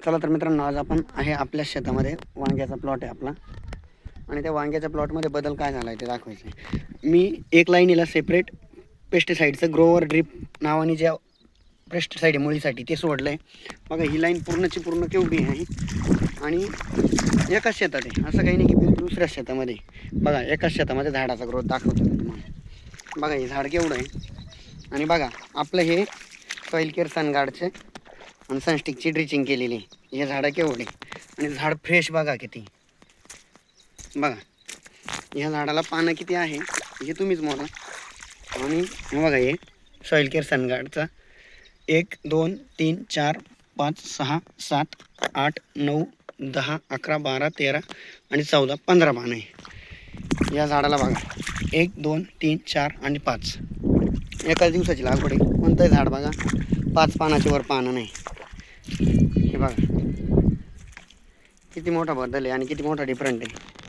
चला तर मित्रांनो, आज आपण आहे आपल्या शेतामध्ये वांग्याचा प्लॉट आहे आपला. आणि त्या वांग्याच्या प्लॉटमध्ये बदल काय झाला आहे ते दाखवायचं आहे. मी एक लाईनीला सेपरेट पेस्टिसाईडचं ग्रोवर ड्रिप नावाने ज्या पेस्टिसाईड मुळीसाठी ते सोडलं आहे. बघा ही लाईन पूर्णची पूर्ण केवढी आहे आणि एकाच शेतात आहे, असं काही नाही की दुसऱ्या शेतामध्ये. बघा एकाच शेतामध्ये झाडाचा ग्रोथ दाखवतो मी तुम्हाला. बघा हे झाड केवढं आहे आणि बघा आपलं हे सॉईल केअर सनगार्डचे आणि सनस्टिकची ड्रिचिंग केलेली आहे. हे झाडं केवढे आणि झाड फ्रेश बघा किती. बघा ह्या झाडाला पानं किती आहे हे तुम्हीच मोजा. आणि बघा हे सॉईल केअर सनगार्डचा 1 2 3 4 5 6 7 8 9 10 11 12 13 आणि 14 15 पानं आहे या झाडाला. बघा 1 2 3 4 आणि 5 एकाच दिवसाची लागवड आहे. कोणतंही झाड बघा 5 पानाच्या वर पानं नाही. हे बघा किती मोठा बदल आहे आणि किती मोठा डिफरंट आहे.